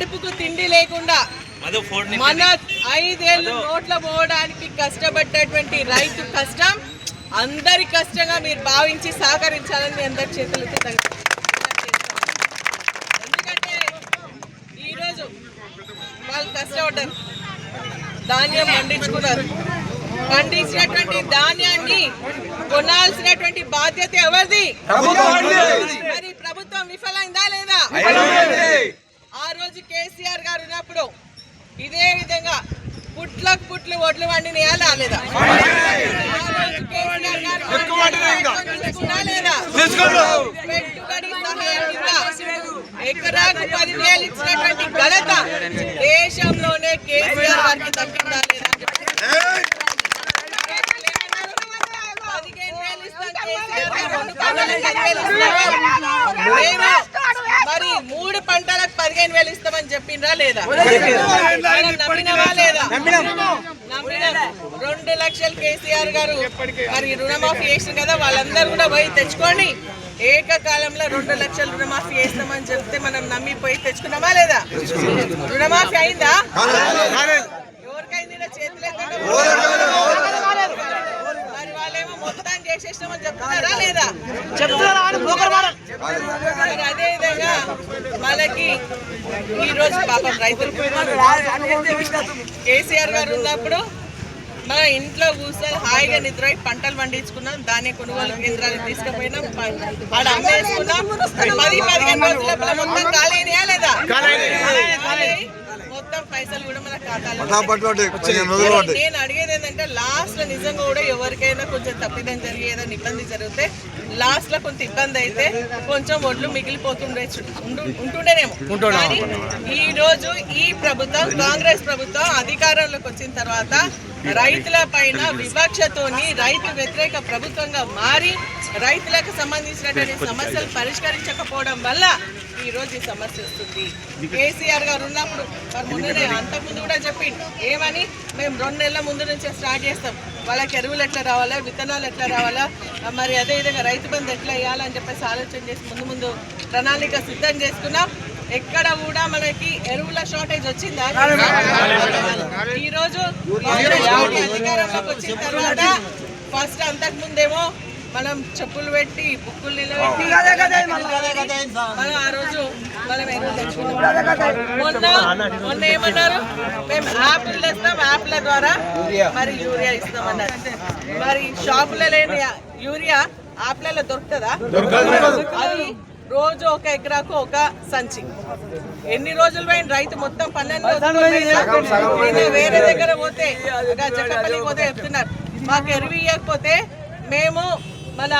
కడుపుకు తిండి లేకుండా మన 5 ఏళ్ళు నోట్ల పోవడానికి కష్టపడ్డటువంటి రైతు కష్టం అందరి కష్టంగా మీరు భావించి సహకరించాలని మీ అందరి చేతులు ఎందుకంటే ఈరోజు వాళ్ళు కష్టపడ్డారు, ధాన్యం పండించుకున్నారు. పండించినటువంటి ధాన్యాన్ని కొనాల్సినటువంటి బాధ్యత ఎవరిది? మరి ప్రభుత్వం విఫలైందా లేదా? ఆ రోజు కేసీఆర్ గారు ఉన్నప్పుడు ఇదే విధంగా పుట్లకు పుట్లు ఒడ్లు వండినయా లేదా? పెట్టుబడి సహాయం కింద ఎకరాకు 10,000 ఇచ్చినటువంటి ఘనత దేశంలోనే కేసీఆర్ గారికి దక్కిందా లేదా? 15,000 ఇస్తాం కేసీఆర్ గారు, 2 మరి 3 పంటలకు 15,000 ఇస్తామని చెప్పిండ్రా లేదా? నమ్మినవా లేదా? నమ్మిన 2 లక్షలు కేసీఆర్ గారు మరి రుణమాఫీ చేసిన కదా, వాళ్ళందరూ కూడా పోయి తెచ్చుకోండి. ఏకకాలంలో 2 లక్షలు రుణమాఫీ చేస్తామని చెప్తే మనం నమ్మిపోయి తెచ్చుకున్నామా లేదా? రుణమాఫీ అయిందా? ఎవరికైంది? చేతులే మరి వాళ్ళేమో మొత్తం చేసేసినామని చెప్తున్నారా లేదా? అదే విధంగా మనకి ఈ రోజు పాపం రైతులు కేసీఆర్ గారు ఉన్నప్పుడు మన ఇంట్లో కూర్చొని హాయిగా నిద్రపోయి పంటలు పండించుకున్నాం, ధాన్య కొనుగోలు కేంద్రాలకు తీసుకుపోయినాం, ఆడ అమ్మేసుకున్నాం. 10-15 రోజుల మొత్తం ఖాళీనియా లేదా? మొత్తం పైసలు కూడా మన ఖాతాలో. నేను అడిగేది ఏంటంటే లాస్ట్ లో నిజంగా కూడా ఎవరికైనా కొంచెం తప్పిదం జరిగి ఏదైనా ఇబ్బంది జరిగితే లాస్ట్ లో కొంత ఇబ్బంది అయితే కొంచెం ఒడ్లు ఉంటుండేనేమో. కానీ ఈ రోజు ఈ ప్రభుత్వం, కాంగ్రెస్ ప్రభుత్వం అధికారంలోకి వచ్చిన తర్వాత రైతుల పైన వివక్షతోని రైతు వ్యతిరేక ప్రభుత్వంగా మారి రైతులకు సంబంధించినటువంటి సమస్యలు పరిష్కరించకపోవడం వల్ల ఈ రోజు ఈ సమస్య వస్తుంది. కేసీఆర్ గారు ఉన్నప్పుడు మరి ముందునే అంతకుముందు కూడా చెప్పిండు ఏమని, మేము 2 నెలల ముందు నుంచే స్టార్ట్ చేస్తాం, వాళ్ళకి ఎరువులు ఎట్లా రావాలా, విత్తనాలు ఎట్లా రావాలా, మరి అదేవిధంగా రైతు బంధు ఎట్లా వేయాలని చెప్పేసి ఆలోచన చేసి ముందు ప్రణాళిక సిద్ధం చేసుకున్నాం. ఎక్కడ కూడా మనకి ఎరువుల షార్టేజ్ వచ్చిందా? ఈ రోజు అధికారంలోకి వచ్చిన తర్వాత ఫస్ట్ అంతకు ముందేమో మనం చెప్పులు పెట్టి బుక్కులు నిలబెట్టి మనం ఆ రోజు మనం ఎరువులు తెచ్చుకున్నాం. మొన్న ఏమన్నారు, మేము యాప్లు తెస్తాం, యాప్ల ద్వారా మరి యూరియా ఇస్తామన్నారు. మరి షాపులో లేని యూరియా యాప్లలో దొరుకుతుందా? అది రోజు 1 ఎకరాకు 1 సంచి. ఎన్ని రోజులు పోయిన రైతు మొత్తం 12 రోజులు వేరే దగ్గర పోతే జక్కపల్లికి పోతే చెప్తున్నారు మాకు ఎరువు ఇవ్వకపోతే మేము మన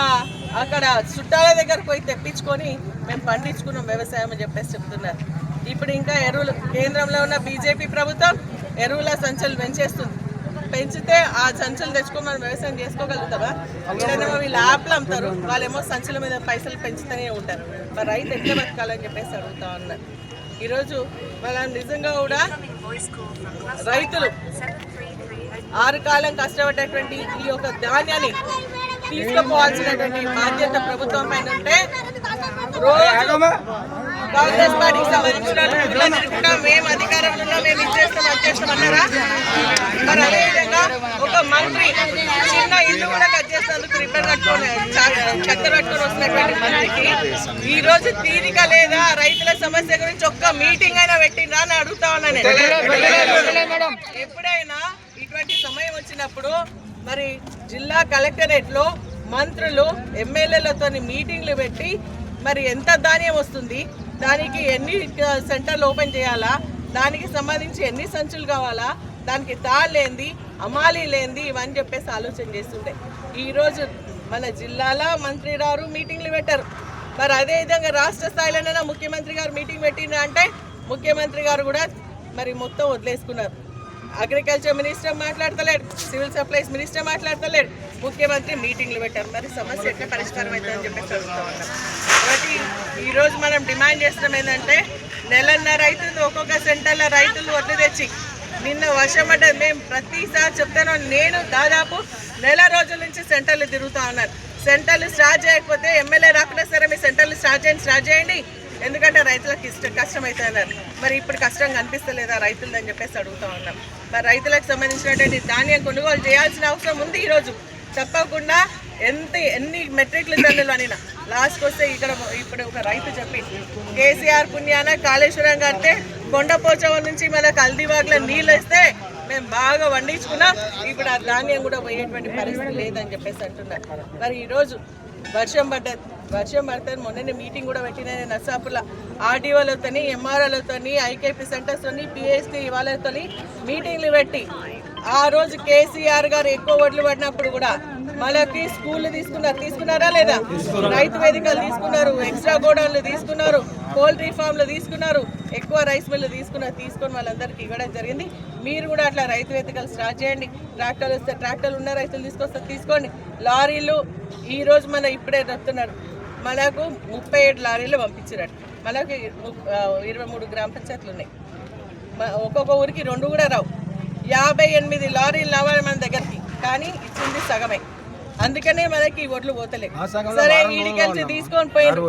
అక్కడ చుట్టాల దగ్గరకు పోయి తెప్పించుకొని మేము పండించుకున్నాం వ్యవసాయం అని చెప్పేసి చెప్తున్నారు. ఇప్పుడు ఇంకా ఎరువులు కేంద్రంలో ఉన్న బీజేపీ ప్రభుత్వం ఎరువుల సంచులు పెంచితే ఆ సంచులు తెచ్చుకొని మనం వ్యవసాయం చేసుకోగలుగుతామా? ఇక్కడేమో వీళ్ళు యాప్లు అమ్ముతారు, వాళ్ళేమో సంచుల మీద పైసలు పెంచుతూనే ఉంటారు. మరి రైతు ఎట్లా బతకాలని చెప్పేసి అడుగుతా ఉన్నారు. ఈరోజు మనం నిజంగా కూడా రైతులు 6 కాలం కష్టపడేటువంటి ఈ యొక్క ధాన్యాన్ని తీసుకుపోవాల్సినటువంటి బాధ్యత ప్రభుత్వం పైన ఉంటే రోజు కాంగ్రెస్ పార్టీకి సంబంధించిన మేము అధికారంలో ఉన్నాం, మేము ఇచ్చేస్తాం అన్నారా? మరి అదేవిధంగా ఒక మంత్రి చిన్న ఇల్లు కూడా కట్ చేసినందుకు రిబ్బన్ కట్టుకొని చక్కెర పట్టుకొని వస్తున్నటువంటి మంత్రికి ఈ రోజు తీరిక లేదా? రైతుల సమస్య గురించి ఒక్క మీటింగ్ అయినా పెట్టిందా అని అడుగుతా ఉన్నాను. ఎప్పుడైనా ఇటువంటి సమయం వచ్చినప్పుడు మరి జిల్లా కలెక్టరేట్ లో మంత్రులు ఎమ్మెల్యేలతో మీటింగ్లు పెట్టి మరి ఎంత ధాన్యం వస్తుంది, దానికి ఎన్ని సెంటర్లు ఓపెన్ చేయాలా, దానికి సంబంధించి ఎన్ని సంచులు కావాలా, దానికి తాళ్ళేంది, అమాలి లేంది, ఇవన్నీ చెప్పేసి ఆలోచన చేస్తుండే. ఈరోజు మన జిల్లాలో మంత్రి గారు మీటింగ్లు పెట్టారు. మరి అదేవిధంగా రాష్ట్ర స్థాయిలోనైనా ముఖ్యమంత్రి గారు మీటింగ్ పెట్టిండ్రు అంటే ముఖ్యమంత్రి గారు కూడా మరి మొత్తం వదిలేసుకున్నారు. అగ్రికల్చర్ మినిస్టర్ మాట్లాడతలేడు, సివిల్ సప్లైస్ మినిస్టర్ మాట్లాడతలేడు, ముఖ్యమంత్రి మీటింగ్లు పెట్టారు. మరి సమస్య ఎట్లా పరిష్కారం అవుతుందని చెప్పేసి అడుగుతా ఉన్నాం. కాబట్టి ఈరోజు మనం డిమాండ్ చేస్తున్నాం ఏంటంటే 1.5 నెలలు అవుతుంది ఒక్కొక్క సెంటర్లో రైతులు వడ్లు తెచ్చి. నిన్న వర్షం పడ్డది. మేము ప్రతిసారి చెప్తాను, నేను దాదాపు 1 నెల రోజుల నుంచి సెంటర్లు తిరుగుతూ ఉన్నాను. సెంటర్లు స్టార్ట్ చేయకపోతే ఎమ్మెల్యే రాకుండా సరే మీ సెంటర్లు స్టార్ట్ చేయండి, ఎందుకంటే రైతులకు కష్టం అవుతుందన్నారు. మరి ఇప్పుడు కష్టం కనిపిస్తలేదా రైతులు అని చెప్పేసి అడుగుతా ఉన్నాం. మరి రైతులకు సంబంధించినటువంటి ధాన్యం కొనుగోలు చేయాల్సిన అవసరం ఉంది. ఈరోజు తప్పకుండా ఎన్ని మెట్రిక్లు టన్నులు అనినా లాస్ట్కి వస్తే ఇక్కడ ఇప్పుడు ఒక రైతు చెప్పి కేసీఆర్ పుణ్యాన కాళేశ్వరం కడితే కొండపోచవం నుంచి మనకు హల్దీబాగ్లో నీళ్ళు వేస్తే మేము బాగా వండించుకున్నాం, ఇప్పుడు ఆ ధాన్యం కూడా పోయేటువంటి పరిస్థితి లేదని చెప్పేసి అంటున్నారు. మరి ఈరోజు వర్షం పడితే మొన్ననే మీటింగ్ కూడా పెట్టిన నర్సాపుర్లో ఆర్డీఓలతోని, ఎంఆర్ఓలతోని, ఐకేపీ సెంటర్స్తోని, పిఎస్టీ వాళ్ళతో మీటింగ్లు పెట్టి ఆ రోజు కేసీఆర్ గారు ఎక్కువ ఓట్లు పడినప్పుడు కూడా మనకి స్కూళ్ళు తీసుకున్నారా లేదా, రైతు వేదికలు తీసుకున్నారు, ఎక్స్ట్రా గోడౌన్లు తీసుకున్నారు, పౌల్ట్రీ ఫామ్లు తీసుకున్నారు, ఎక్కువ రైస్ మిల్లు తీసుకొని వాళ్ళందరికీ ఇవ్వడం జరిగింది. మీరు కూడా అట్లా రైతు వేదికలు స్టార్ట్ చేయండి. ట్రాక్టర్లు వస్తే ట్రాక్టర్లు ఉన్న రైతులు తీసుకోండి. లారీలు ఈరోజు ఇప్పుడే చెప్తున్నారు మనకు 37 లారీలు పంపించారు. మనకు 23 గ్రామ పంచాయతీలు ఉన్నాయి. ఒక్కొక్క ఊరికి 2 కూడా రావు. 58 లారీలు రావాలి మన దగ్గరికి, కానీ ఇచ్చింది సగమే. అందుకనే మనకి ఒడ్లు పోతలేదు. సరే వీడికెళ్ళి తీసుకొని పోయారు,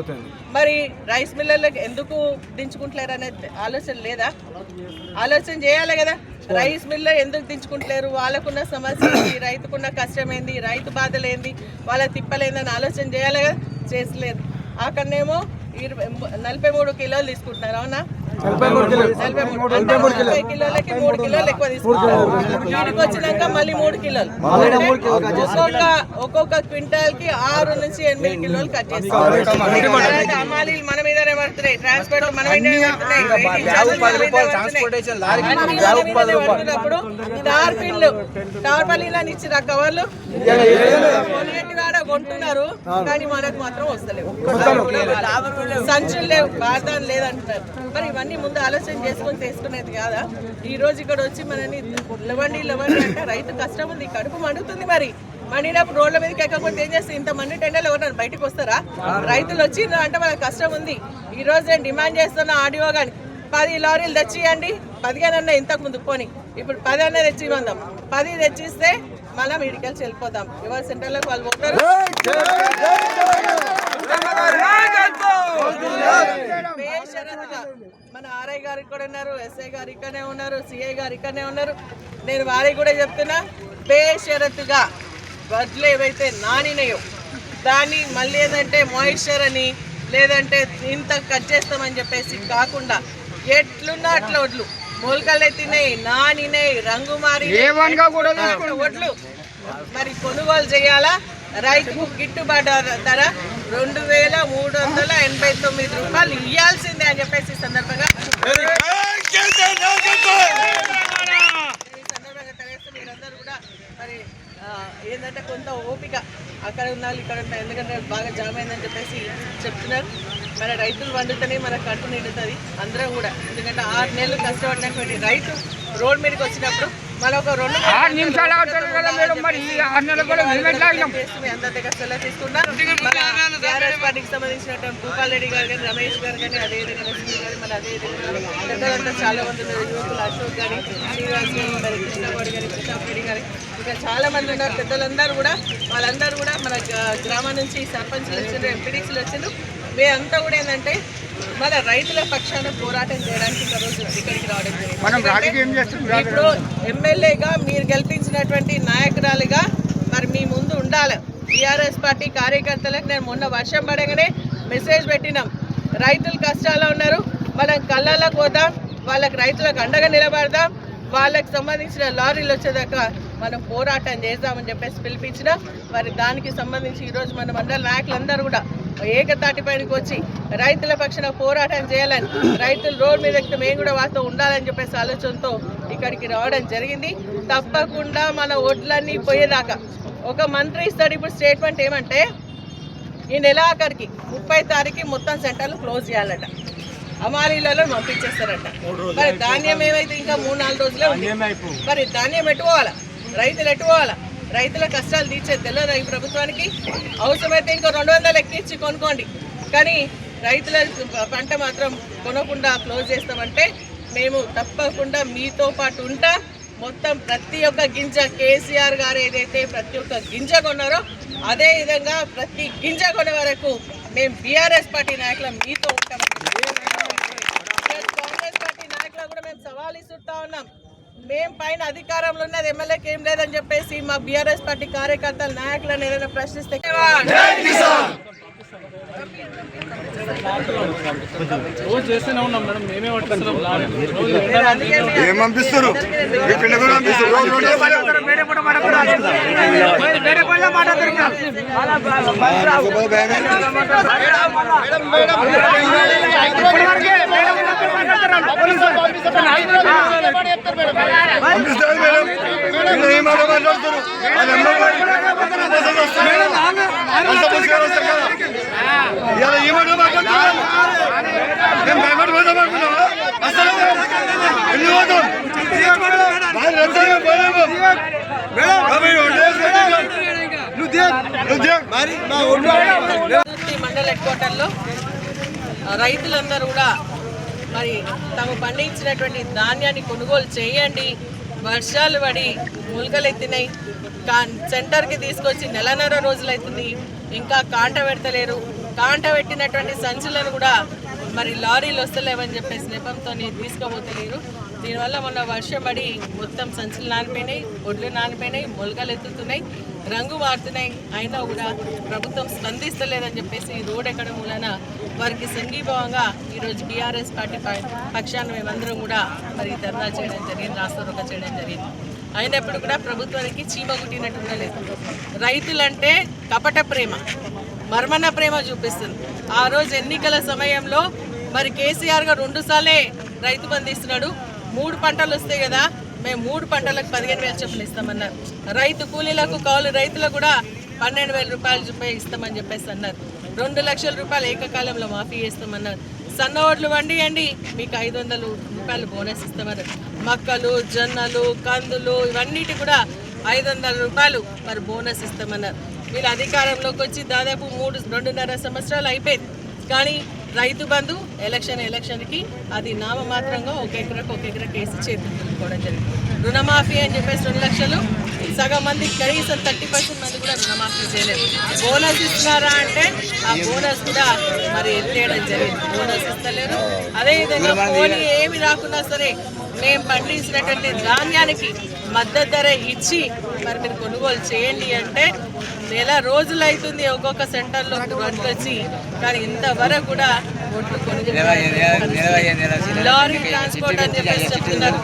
మరి రైస్ మిల్లర్లకు ఎందుకు దించుకుంటలేరు అనేది ఆలోచన లేదా? ఆలోచన చేయాలి కదా. రైస్ మిల్లర్ ఎందుకు దించుకుంటలేరు, వాళ్ళకున్న సమస్య ఏంది, రైతుకున్న కష్టం ఏంది, రైతు బాధలు ఏంది, వాళ్ళ తిప్పలేందని ఆలోచన చేయాలి కదా. చేసలేదు. అక్కడనేమో 43 కిలోలు తీసుకుంటున్నారు. అవునా? 40 కిలోలకి 3 కిలోలు ఎక్కువ తీసుకుంటారు. వీడికి వచ్చినాక మళ్ళీ 3 కిలోలు, ఒక్కొక్క క్వింటాల్ కి 6 నుంచి 8 కిలోలు కట్ చేస్తారు. అమాలీలు మన మీదనే పడుతున్నాయి, ట్రాన్స్పోర్ట్ మన మీదనే పడుతున్నాయి. టార్పాలిన్ ఇచ్చిన కవర్లు కొంటున్నారు, కానీ మనకు మాత్రం వస్తలేవు. సంచులు లేవు, బాధలు లేదంటున్నారు. మరి ఇవన్నీ ముందు ఆలోచన చేసుకొని తీసుకునేది కాదా? ఈ రోజు ఇక్కడ వచ్చి మనని లవండి అంటే రైతు కష్టం ఉంది, కడుపు మండుతుంది. మరి మండినప్పుడు రోడ్ల మీదకి ఎక్కకపోతే ఏం చేస్తే ఇంతమంది టెండర్లు ఎవరైనా బయటకు వస్తారా? రైతులు వచ్చిండ్రు అంటే వాళ్ళకి కష్టం ఉంది. ఈ రోజు నేను డిమాండ్ చేస్తున్నా ఆర్డీఓ కానీ 10 లారీలు తెచ్చియండి. 15 ఇంతకు ముందు పోనీ, ఇప్పుడు 10 అన్న తెచ్చి ఇవ్వందాం. 10 తెచ్చిస్తే మనం ఇడికెళ్ళి వెళ్ళిపోతాం. ఎవరి సెంటర్లకు వాళ్ళు పోతారు. మన ఆర్ఐ గారు ఇక్కడ ఉన్నారు, ఎస్ఐ గారు ఇక్కడనే ఉన్నారు, సిఐ గారు ఇక్కడనే ఉన్నారు. నేను వారికి కూడా చెప్తున్నా, బేషరతుగా వడ్లు ఏవైతే నానినాయో దాన్ని మళ్ళీ ఏదంటే మాయిశ్చర్ అని లేదంటే ఇంత కట్ చేస్తామని చెప్పేసి కాకుండా ఎట్లున్నా అట్లా వడ్లు మొలకలు ఎత్తినాయి, నానినాయి, రంగు మారి వడ్లు మరి కొనుగోలు చేయాలా. రైతుకు గిట్టుబాటు ధర 2389 రూపాయలు ఇవ్వాల్సిందే అని చెప్పేసి సందర్భంగా తెలియజేస్తే మీరందరూ కూడా మరి ఏంటంటే కొంత ఓపిక అక్కడ ఉన్నారు ఇక్కడ ఉన్నారు, ఎందుకంటే బాగా జామ్ అయిందని చెప్పేసి చెప్తున్నారు. మన రైతులు వండుతూనే మనకు కట్టు నిండుతుంది అందరం కూడా. ఎందుకంటే 6 నెలలు కష్టపడినటువంటి రైతు రోడ్ మీదకి వచ్చినప్పుడు మనం ఒక 2 నిమిషాలు అందరి దగ్గర సెలవు తీసుకున్నాం. టీఆర్ఎస్ పార్టీకి సంబంధించినటువంటి భూపాల్ రెడ్డి గారు కానీ, రమేష్ గారు కానీ, అదేవిధంగా లక్ష్మీ గారు, మన అదేవిధంగా పెద్దలంతా చాలా మంది ఉన్నారు. యువకులు అశోక్ గారి, శ్రీనివాస్ గారి, మరి కృష్ణగౌడ్ గారి, ప్రతాప్ రెడ్డి గారి, ఇంకా చాలా మంది ఉన్నారు. పెద్దలందరూ కూడా వాళ్ళందరూ కూడా మన గ్రామం నుంచి సర్పంచ్లు వచ్చిండ్రు, ఎంపీడీసీలు వచ్చిండ్రు. మేమంతా కూడా ఏంటంటే మన రైతుల పక్షాన పోరాటం చేయడానికి ఈరోజు ఇక్కడికి రావడం జరిగింది. ఇప్పుడు ఎమ్మెల్యేగా మీరు గెలిపించినటువంటి నాయకురాలుగా మరి మీ ముందు ఉండాలి. టీఆర్ఎస్ పార్టీ కార్యకర్తలకు నేను మొన్న వర్షం పడగానే మెసేజ్ పెట్టినాం, రైతులు కష్టాల్లో ఉన్నారు, మనం కళ్ళలోకి పోదాం, వాళ్ళకి రైతులకు అండగా నిలబడదాం, వాళ్ళకి సంబంధించిన లారీలు వచ్చేదాకా మనం పోరాటం చేద్దామని చెప్పేసి పిలిపించిన. మరి దానికి సంబంధించి ఈరోజు మన మండల నాయకులందరూ కూడా ఏకతాటిపైనకి వచ్చి రైతుల పక్షాన పోరాటం చేయాలని, రైతులు రోడ్ మీద ఎక్కితే మేము కూడా వాళ్ళతో ఉండాలని చెప్పేసి ఆలోచనతో ఇక్కడికి రావడం జరిగింది. తప్పకుండా మన ఓట్లన్నీ పోయేదాకా ఒక మంత్రి ఇస్తాడు. ఇప్పుడు స్టేట్మెంట్ ఏమంటే ఈ నెలాఖరికి 30 తారీఖు మొత్తం సెంటర్లు క్లోజ్ చేయాలట, అమాలీలలో పంపించేస్తారట. మరి ధాన్యం ఏమైతే ఇంకా 3-4 రోజులే ఉంది. మరి ధాన్యం ఎట్టుకోవాలా, రైతులు ఎట్టుకోవాలా, రైతుల కష్టాలు తీర్చే తెలియదు ఈ ప్రభుత్వానికి. అవసరమైతే ఇంకో 200 ఎక్కించి కొనుక్కోండి, కానీ రైతుల పంట మాత్రం కొనకుండా క్లోజ్ చేస్తామంటే మేము తప్పకుండా మీతో పాటు ఉంటా. మొత్తం ప్రతి ఒక్క గింజ కేసీఆర్ గారు ఏదైతే ప్రతి ఒక్క గింజ కొన్నారో అదే విధంగా ప్రతి గింజ కొనే వరకు మేము బీఆర్ఎస్ పార్టీ నాయకులు మీతో ఉంటాం. సవాల్ ఇస్తుంటా ఉన్నాం. మేము పైన అధికారంలో ఉన్నది ఎమ్మెల్యేకి ఏం లేదని చెప్పేసి మా బీఆర్ఎస్ పార్టీ కార్యకర్తల నాయకులను ఏదైనా ప్రశ్నిస్తే మండల హెడ్ క్వార్టర్లో రైతులందరూ కూడా మరి తాము పండించినటువంటి ధాన్యాన్ని కొనుగోలు చేయండి, వర్షాలు పడి మొలకలెత్తినాయి, సెంటర్కి తీసుకొచ్చి నెలన్నర రోజులైతుంది, ఇంకా కాంట పెడతలేరు, కాంట పెట్టినటువంటి సంచులను కూడా మరి లారీలు వస్తలేవని చెప్పేసి నెపంతో తీసుకోబోతలేరు. దీనివల్ల మొన్న వర్షం పడి మొత్తం సంచులు నానిపోయినాయి, ఒడ్లు నానిపోయినాయి, మొలకలు ఎత్తుతున్నాయి, రంగు మారుతున్నాయి. అయినా కూడా ప్రభుత్వం స్పందిస్తలేదని చెప్పేసి రోడ్ ఎక్కడ మూలన వారికి సంఘీభావంగా ఈరోజు బీఆర్ఎస్ పార్టీ పక్షాన మేమందరం కూడా మరి ధర్నా చేయడం జరిగింది, రాస్తారోక చేయడం జరిగింది. అయినప్పుడు కూడా ప్రభుత్వానికి చీమ కుట్టినట్టు ఉండలేదు. రైతులంటే కపట ప్రేమ, మర్మన ప్రేమ చూపిస్తుంది. ఆ రోజు ఎన్నికల సమయంలో మరి కేసీఆర్ గారు 2 సార్లే రైతు బంధు ఇస్తున్నాడు. 3 పంటలు వస్తాయి కదా, మేము 3 పంటలకు 15,000 చొప్పున ఇస్తామన్నారు. రైతు కూలీలకు కౌలు రైతులకు కూడా 12,000 రూపాయలు ఇస్తామని చెప్పేసి అన్నారు. 2 లక్షల రూపాయలు ఏకకాలంలో మాఫీ చేస్తామన్నారు. సన్న ఓట్లు వండియండి, మీకు 500 రూపాయలు బోనస్ ఇస్తామన్నారు. మక్కలు, జొన్నలు, కందులు ఇవన్నిటి కూడా 500 రూపాయలు మరి బోనస్ ఇస్తామన్నారు. వీళ్ళు అధికారంలోకి వచ్చి దాదాపు 2.5 సంవత్సరాలు అయిపోయింది. కానీ రైతు బంధు ఎలక్షన్కి అది నామమాత్రంగా ఒక ఎకరకు వేసి చేతులు దులుపుకోవడం జరిగింది. రుణమాఫీ అని చెప్పేసి 2 లక్షలు, సగం మంది కనీసం 30% మంది కూడా రుణమాఫీ చేయలేదు. బోనస్ ఇస్తున్నారా అంటే ఆ బోనస్ కూడా మరి ఎత్తేయడం జరిగింది, బోనస్ ఇస్తలేరు. అదేవిధంగా పోనీ ఏమి రాకున్నా సరే మేము పండించినటువంటి ధాన్యానికి మద్దతు ధర ఇచ్చి మరి మీరు కొనుగోలు చేయండి అంటే నెల రోజులు అవుతుంది ఒక్కొక్క సెంటర్లో వడ్లు వచ్చి, కానీ ఇంతవరకు కూడా ఒడ్లు కొనుగోలు లారీ ట్రాన్స్పోర్ట్ అని చెప్పేసి చెప్తున్నారు.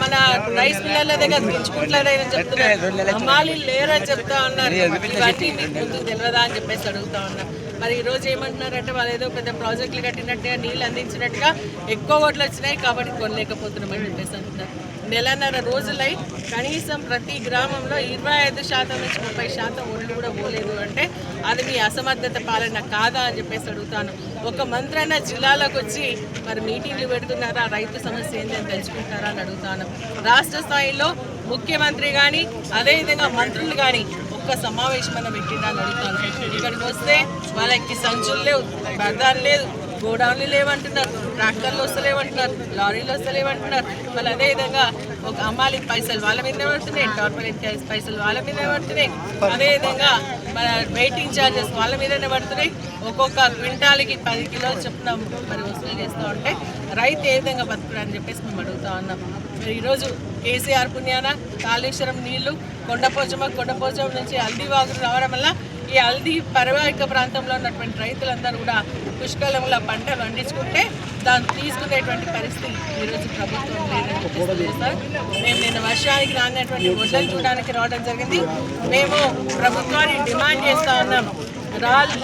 మన రైస్ మిల్లర్ల దగ్గర దించుకుంటలేదని చెప్తున్నారు, అమ్మాలి లేరని చెప్తా ఉన్నారు. ఇవన్నీ మీకు ముందుకు తెలియదా అని చెప్పేసి అడుగుతా ఉన్నారు. మరి ఈరోజు ఏమంటున్నారంటే వాళ్ళు ఏదో పెద్ద ప్రాజెక్టులు కట్టినట్టుగా నీళ్ళు అందించినట్టుగా ఎక్కువ ఓట్లు వచ్చినాయి కాబట్టి కొనలేకపోతున్నామని చెప్పేసి అంటున్నారు. నెలన్నర రోజులై కనీసం ప్రతి గ్రామంలో 25% నుంచి 30% ఓట్లు కూడా పోలేదు అంటే అది మీ అసమర్థత పాలన కాదా అని చెప్పేసి అడుగుతాను. ఒక మంత్రైనా జిల్లాలకు వచ్చి మరి మీటింగ్లు పెడుతున్నారా, రైతు సమస్య ఏంటని తెలుసుకుంటారా అని అడుగుతాను. రాష్ట్ర స్థాయిలో ముఖ్యమంత్రి కానీ అదేవిధంగా మంత్రులు కానీ ఒక్క సమావేశం అన్న పెట్టిందా అని అడుగుతాను. ఇక్కడికి వస్తే వాళ్ళకి సంచులు లేవు, బర్దాలు లేదు, గోడౌన్లు లేవంటున్నారు, ట్రాక్టర్లు వస్తలేమంటున్నారు, లారీలు వస్తలేమంటున్నారు. మళ్ళీ అదేవిధంగా ఒక అమ్మాలి పైసలు వాళ్ళ మీదనే పడుతున్నాయి, కార్పొరేట్ పైసలు వాళ్ళ మీదనే పడుతున్నాయి, అదేవిధంగా మన వెయిటింగ్ ఛార్జెస్ వాళ్ళ మీదనే పడుతున్నాయి. ఒక్కొక్క క్వింటాల్కి 10 కిలోలు చొప్పున మరి వసూలు చేస్తూ ఉంటే రైతు ఏ విధంగా బతుకుడని చెప్పేసి మేము అడుగుతా ఉన్నాం. మరి ఈరోజు కేసీఆర్ పుణ్యాన కాళేశ్వరం నీళ్లు కొండపోచమ్మ నుంచి హల్దీవాగులు రావడం వల్ల ఈ హల్దీ పరివాహిక ప్రాంతంలో ఉన్నటువంటి రైతులందరూ కూడా పుష్కలంలో పంటలు పండించుకుంటే దాన్ని తీసుకునేటువంటి పరిస్థితి ఈరోజు ప్రభుత్వం లేదని చేస్తారు. మేము నిన్న వర్షానికి రానటువంటి వడ్లను చూడడానికి రావడం జరిగింది. మేము ప్రభుత్వాన్ని డిమాండ్ చేస్తూ ఉన్నాం,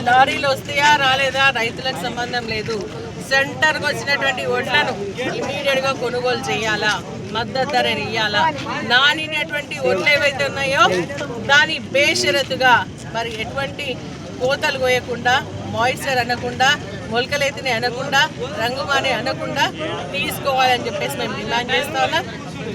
లారీలు వస్తాయా రాలేదా రైతులకు సంబంధం లేదు, సెంటర్కి వచ్చినటువంటి వడ్లను ఇమీడియట్గా కొనుగోలు చేయాలా, మద్దతు ధరని ఇవ్వాలా, నానినటువంటి వడ్లు ఏవైతే ఉన్నాయో దాని బేషరతుగా మరి ఎటువంటి కోతలు కోయకుండా, మాయిశ్చర్ అనకుండా, మొలకలైతేనే అనకుండా, రంగుమానే అనకుండా తీసుకోవాలని చెప్పేసి మేము డిమాండ్ చేస్తా ఉన్నాం.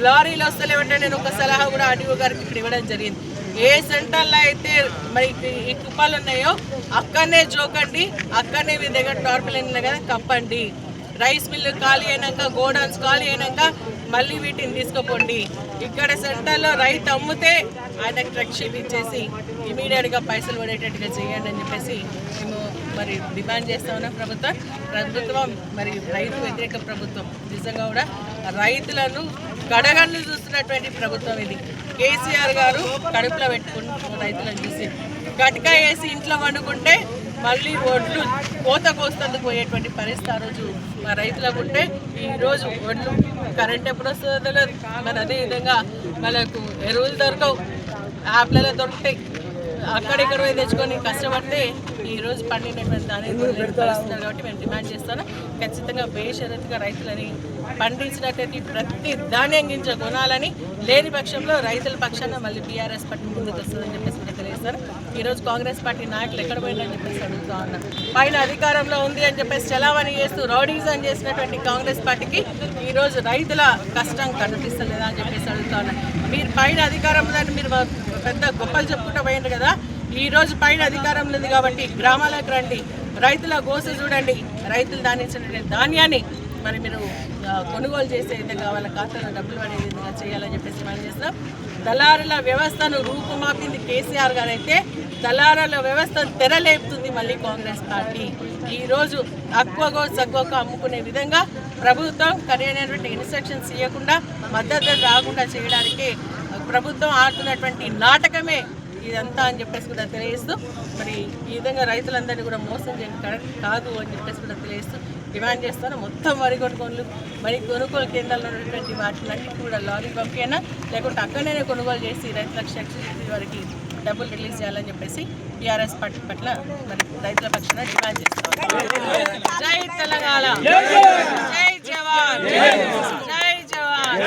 లారీలు వస్తలేమంటే నేను ఒక సలహా కూడా ఆర్డీఓ గారికి ఇక్కడ ఇవ్వడం జరిగింది. ఏ సెంటర్లో అయితే మరి ఈ కుప్పాలు ఉన్నాయో అక్కడనే జోకండి, అక్కడనే మీ దగ్గర టార్పిలిన్ కదా కప్పండి. రైస్ మిల్లు ఖాళీ అయినాక, గోడౌన్స్ ఖాళీ అయినాక మళ్ళీ వీటిని తీసుకుపోండి. ఇక్కడ సెంటర్లో రైతు అమ్మితే ఆయనకు ట్రక్ షీట్ ఇచ్చేసి ఇమీడియట్గా పైసలు పడేటట్టుగా చేయండి అని చెప్పేసి మేము మరి డిమాండ్ చేస్తా ఉన్నాం. ప్రభుత్వం మరి రైతు వ్యతిరేక ప్రభుత్వం, నిజంగా కూడా రైతులను కడగళ్ళు చూస్తున్నటువంటి ప్రభుత్వం ఇది. కేసీఆర్ గారు కడుపులో పెట్టుకుని రైతులను చూసి గట్కా వేసి ఇంట్లో వండుకుంటే మళ్ళీ ఒడ్లు కోత కోస్తందుకు పోయేటువంటి పరిస్థితి ఆ రోజు మా రైతులకు ఉంటే ఈరోజు ఒడ్లు కరెంట్ ఎప్పుడు వస్తుందో తెలియదు. మరి అదేవిధంగా మనకు ఎరువులు దొరకవు, యాప్లలో దొరుకుతాయి, అక్కడిక్కడ పోయి తెచ్చుకొని కష్టపడితే ఈరోజు పండినటువంటి దాన్ని పరిస్థితున్నారు. కాబట్టి మేము డిమాండ్ చేస్తాను, ఖచ్చితంగా బేషరతుగా రైతులని పండించినటువంటి ప్రతి ధాన్యం గింజ కొనాలని, లేని పక్షంలో రైతుల పక్షాన మళ్ళీ బీఆర్ఎస్ పార్టీ ముందుకు వస్తుందని చెప్పేసి కూడా తెలియజేస్తాను. ఈరోజు కాంగ్రెస్ పార్టీ నాయకులు ఎక్కడ పోయిందని చెప్పేసి అడుగుతా ఉన్నా. పైన అధికారంలో ఉంది అని చెప్పేసి చలామణి చేస్తూ రౌడీజం చేసినటువంటి కాంగ్రెస్ పార్టీకి ఈరోజు రైతుల కష్టం కనిపిస్తలేదా అని చెప్పేసి అడుగుతా ఉన్నా. మీరు పైన అధికారంలో మీరు పెద్ద గొప్పలు చెప్పుకుంటూ పోయింది కదా, ఈరోజు పైన అధికారంలో ఉంది కాబట్టి గ్రామాలకు రండి, రైతుల గోస చూడండి, రైతులు దానిచ్చినటువంటి ధాన్యాన్ని మరి మీరు కొనుగోలు చేసే విధంగా వాళ్ళ ఖాతాలో డబ్బులు పడే విధంగా చేయాలని చెప్పేసి మనం చేస్తాం. దళారుల వ్యవస్థను రూపుమాపింది కేసీఆర్ గారు అయితే దళారుల వ్యవస్థను తెరలేపుతుంది మళ్ళీ కాంగ్రెస్ పార్టీ. ఈరోజు అక్కువగో సక్కువగా అమ్ముకునే విధంగా ప్రభుత్వం సరైనటువంటి ఇన్స్ట్రక్షన్స్ ఇవ్వకుండా మద్దతు రాకుండా చేయడానికి ప్రభుత్వం ఆడుతున్నటువంటి నాటకమే ఇదంతా అని చెప్పేసి కూడా తెలియజేస్తూ మరి ఈ విధంగా రైతులందరినీ కూడా మోసం చేయడం కరెక్ట్ కాదు అని చెప్పేసి కూడా తెలియజేస్తూ డిమాండ్ చేస్తాను. మొత్తం వరి కొనుగోలు కేంద్రాల్లో ఉన్నటువంటి వాటిలన్నింటినీ కూడా లారీ పంపినా లేకుంటే అక్కడనే కొనుగోలు చేసి రైతులకు శక్తి వారికి డబ్బులు రిలీజ్ చేయాలని చెప్పేసి టీఆర్ఎస్ పార్టీ పట్ల మరి రైతుల పక్షాన డిమాండ్ చేస్తాం. జై తెలంగాణ, జై జవాన్, జై జవాన్.